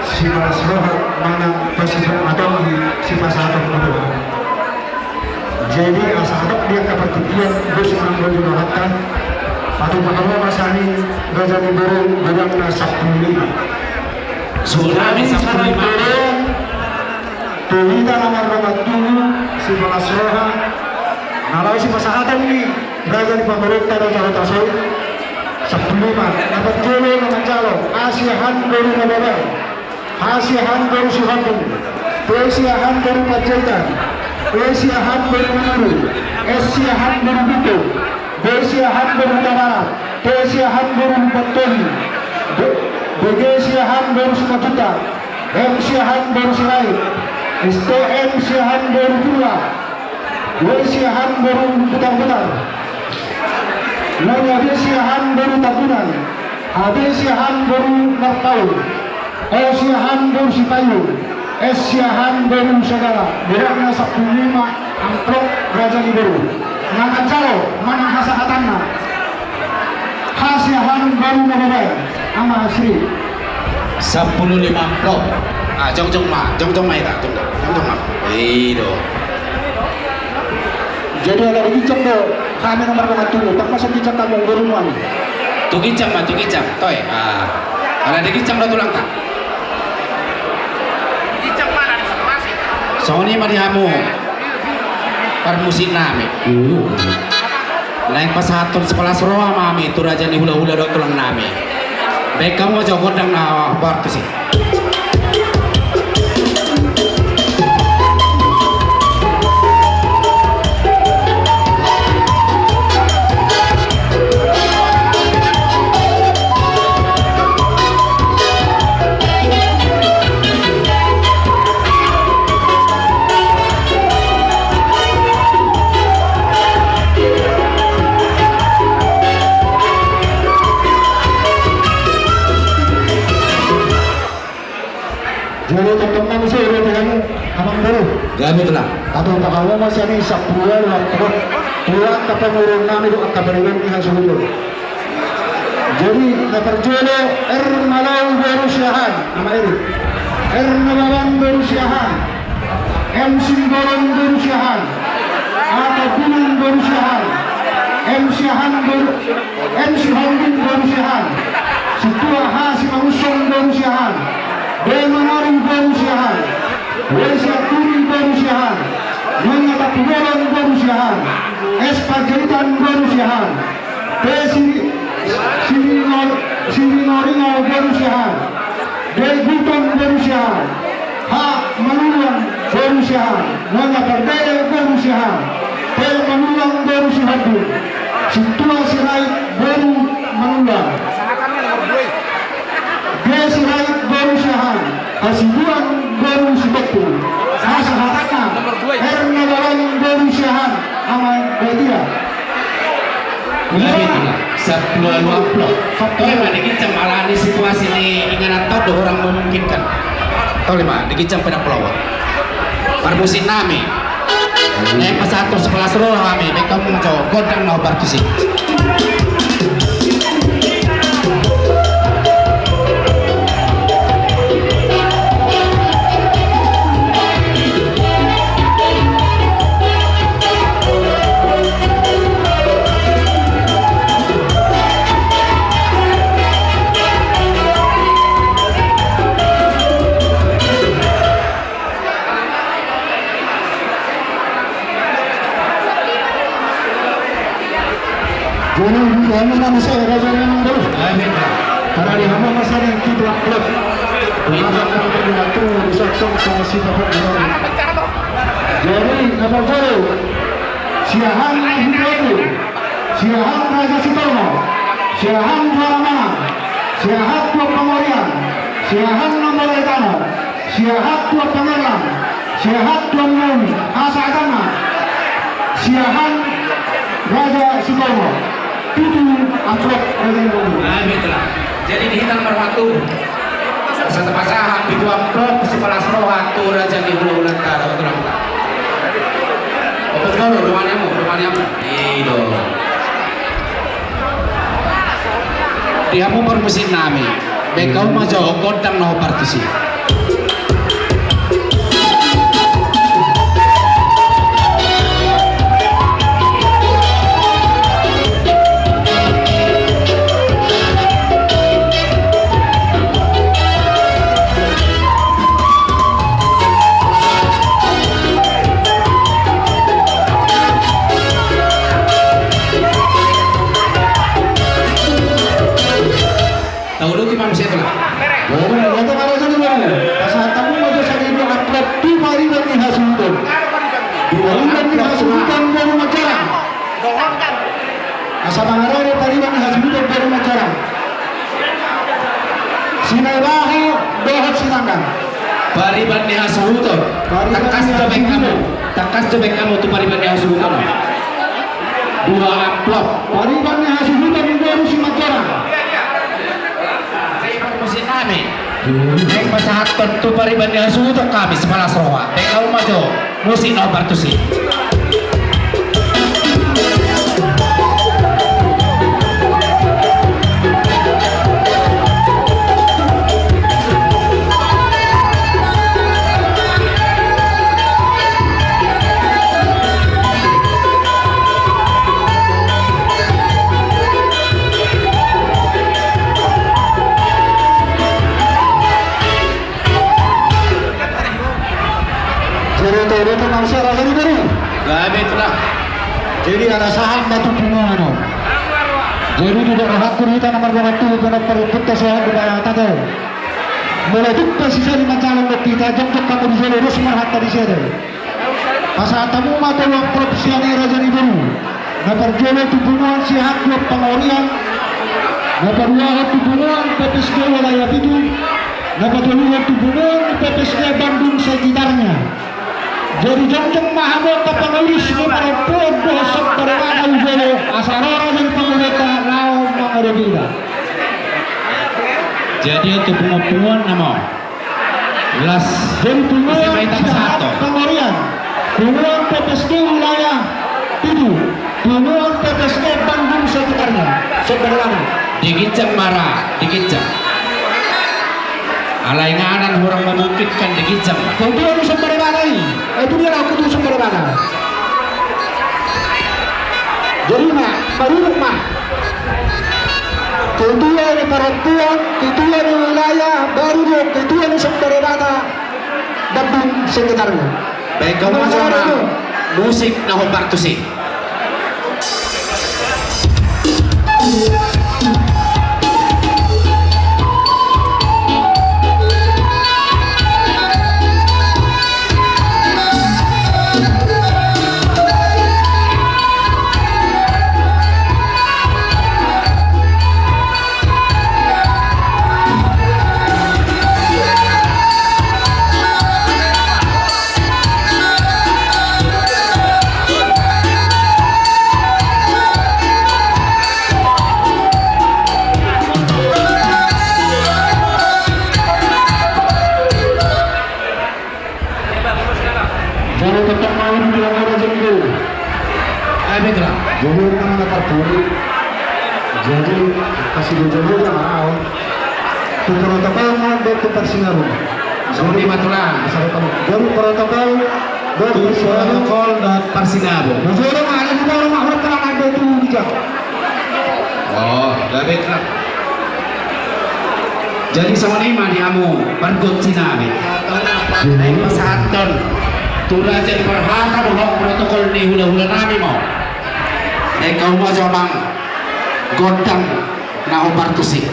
si Masrohat manang pasipang atong si Pasatong Maduhan jadi asaharap dia kapatitian dosi ng Maduhan patong pakawa masani Raja ni Burung Burang na 15 Sulami sa Puriman. Tuhida naman damatulong si Masrohat Nalai si pasahatan ni Raja di pemerintah dan calon tasawuf Sepuluman dapat jolo naman calon Asiahan baru nababan Asiahan baru suhandung Asiahan baru pajaitan Asiahan baru menuru Asiahan baru butuh Asiahan baru tabarat Asiahan baru bupatoni Asiahan baru sumajuta Asiahan baru sirai STM siahan baru pula Siahan baru putar-putar Lalu siahan baru tabunan siahan baru nartaun siahan baru sipayu siahan baru segala berakna 15 amplop Raja ni baru Nana calo mana hasahatanna siahan baru nababai ama asri 15 amplop. Jong ma ita, jong ma. Itu. Jadi ada gicam do kami nomor pengatur tak masuk gicam tamu berumuan Tu kicam, toy. Kalau ada kicam dah tulang tak. Kicam mana di masih? Sony mari hamu. Permusin nami. Naik pasaton sekolah Soroa mami tu raja ni hula-hula do tulang nami. Baik kamu aja godang na bar tu sih. Jadi teman-teman saya udah dengan abang baru Gabi tu lah. atau tak kamu masih ada 10 waktu tuan kapal murung nami do kaparingan di Hasudo. Jadi naperjolo malau baru siahan nama iri nabawan baru siahan simbolon baru siahan atau gunung baru siahan siahan baru sihanding baru siahan situa si mangusong baru siahan Manari baru siahan Siaturi baru siahan Tapualan baru siahan Pagaitan baru siahan Sirinoringaw baru siahan Buton baru siahan Manulang baru siahan Pardaya baru siahan Manulang baru siahan Situa Sirait baru manulang Sirait baru siahan Hasibuan baru sibetul Hasahatana Nabawan baru siahan Aman Bedia Gabi tu lah. 10 amplop. Toy mah dikicam alani situasi ni ingat atau orang memungkinkan. Toy mah dikicam pada pelawak. Permusin nami. Naik pasaton sekolah Soroa kami. Baik kamu jauh godang na bar tu sih. Jadi kami nama saya Raja yang baru karena di hamba masa yang tidak klub Raja yang berlaku disokong sama si bapak baru jadi apa jauh siahan hidup Siahan Raja Sitomo, Siahan Dwaramana, Siahat Tua Pangorian, Siahan Nomor Etano, Siahat Tua Pangelang, Siahat Tua Mung, Asa Agama, Siahan Raja Sitomo, Tutu Amplop Raja Sitomo. Nah, itulah. Jadi dihitam berwaktu. Satu pasahan itu amplop sebelah roha tu raja di bulan kada betul. Apa dulu rumahnya mu. Itu. Dia mau permusin nami. Bekau majo kodang no partisi. Tahu dulu timang siapa lah. Wala ka raja ni mana? Pasahan tamu majo sa ibu Amplop tu mari ni hasunton. Duwalan ni hasunton baru macarang. Asa bangarare taliban ni hasunton baru macarang. Sinaibaho dohot sinanggan. Pariban ni hasuhuto. Takas cobek kamu tu pariban ni hasuhuto. Dua amplop. Pariban ni hasunton baru si macarang. Musim kami. Nek pasahat tentu pariban ni hasuhuto kami sepalas roha. Bekau majo musim no partusi. Jadi itu manusia raja ni baru. Gabe itulah. Jadi ada saham batu punuano. Jadi tidak rahat kurita nomor 2 kena perputta sehat di bawah tagal. Mulai dukta sisa 5 calon kita jangkut kamu di sini terus marhat tadi sini. Pasal tamu mata uang profesional raja ni baru. Nomor 2 tubuhan sihat 2 pengorian. Nomor 2 tubuhan PPSD wilayah itu. Nomor 2 tubuhan PPSD Bandung sekitarnya. Jadi jangkung mahamot ka pangurus ni para dosa perwana ujolo asarora dari panguleta lao mga rebida. Jadi untuk pengupungan nama las Jadi Masih tunguan main tak sihat satu. pangorian. Tunguan PPSD wilayah itu. Tunguan PPSD Bandung sekitarnya. Sebenarnya. digicam marah, digicam. Alainganan orang memungkinkan digicam. Kemudian sumber mana ini? Itu dia aku tuh sumber mana. Jadi mak, baru mak. Ketua di perempuan, ketua di wilayah, baru dia ketua di sumber mana. Bandung sekitarnya. Baik kamu sama musik na partusi. Kalau tetap mau bilang orang jadi Baiklah. jadi orang nak terpuri. Jadi kasih jodoh yang mau. Tu protokol mau betul persingaru. Seperti matulah. Asal kamu. Jadi protokol Tu protokol dan persinabo. Masalah ada juga orang mahal terang ada itu bijak. Oh, baiklah. Jadi sama lima di amu bergot sinabi. Naik pasaton. Tula jadi berhaka bahwa protokol ni hula-hula nami mo. Kau mau jawab godang na opartusi.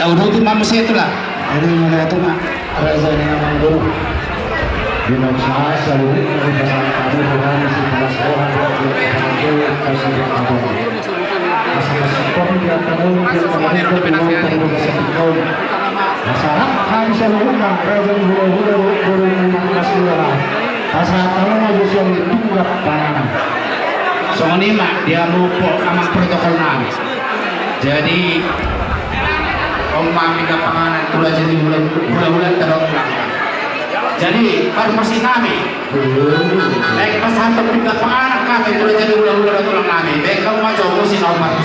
tahu dulu mama saya itulah. Jadi mana itu mak? Reza dengan Mangguru. Binasa selalu merupakan kami Tuhan si kelas orang yang kasih Allah. Asal pun dia tahu dia kemarin berdoa berdoa masyarakat selalu nak Reza guru masalah. Asal tahu maju selalu tunggak panah. So ini mak dia lupa amang protokol namin. Jadi om mami ka panganan tula jadi bulan terok lang. Jadi farmasi namin. Baik pasanto pika panganan kami tula jadi bulan tulang namin. Baik kau maju mo sinawar.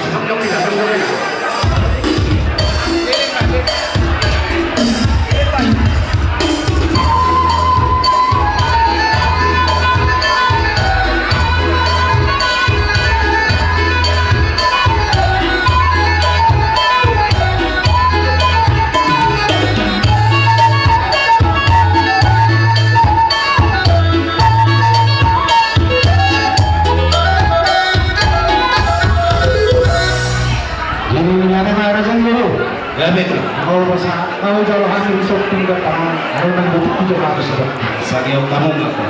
Gabi ko. Mau jauh hasil shopping ke tangan, ada yang butuh juga harus ada. Sagyaw kamu ako.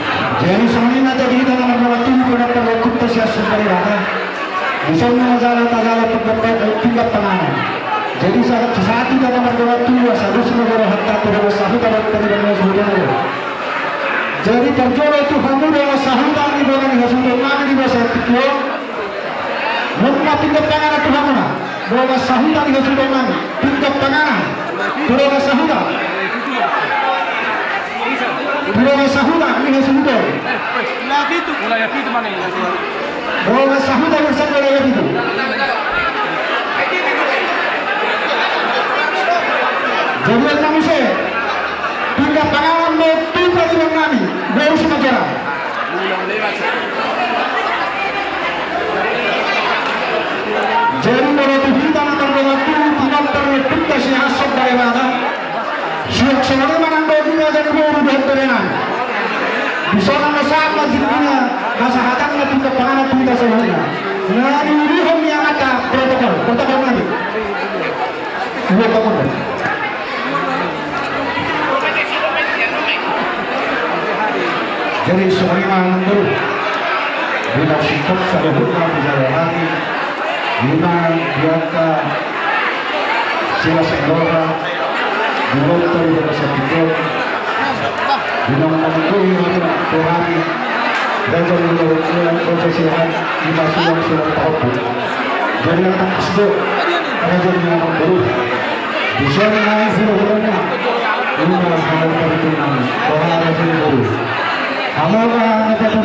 Jadi soalnya nanti kita dalam waktu ini pada terlalu tersiap sekali rata. Misalnya masalah tagala tingkat tangan. Jadi saat kita dalam waktu harus menjadi harta terus sahut dapat terima sebenarnya. Jadi terjadi itu kamu dalam sahutan di bawah ini sudah kami di bawah itu. Mengapa tingkat tangan itu kamu nak? Bawa sahutan di sudah kami. Tingkat tangan. Bawa sahutan. Bawa sahutan ini sudah. Mulai itu mana ini? Bawa sahutan bersama dengan itu. Jadi yang saya tingkat tangan mau tinggal di kami. Baru semua jalan. Jadi menurut kita akan berlaku tidak terlepas si asap dari mana. Siap semua mana bagi aja di bawah dan terenan. Di sana masalah masjidnya, masa hatangnya tingkat tangan kita semuanya. Nah ini hom yang ada protokol lagi. Dua tahun. Jadi semuanya menurut bila sikap sahabatnya berjalan lima biarka sila seorang dimontor dengan sakit dengan menunggu Tuhan dan dengan prosesihan lima sulang tahun jadi anak tersebut raja dengan baru di sana seluruhnya lima hal perhitungan Tuhan raja baru amalkan apa pun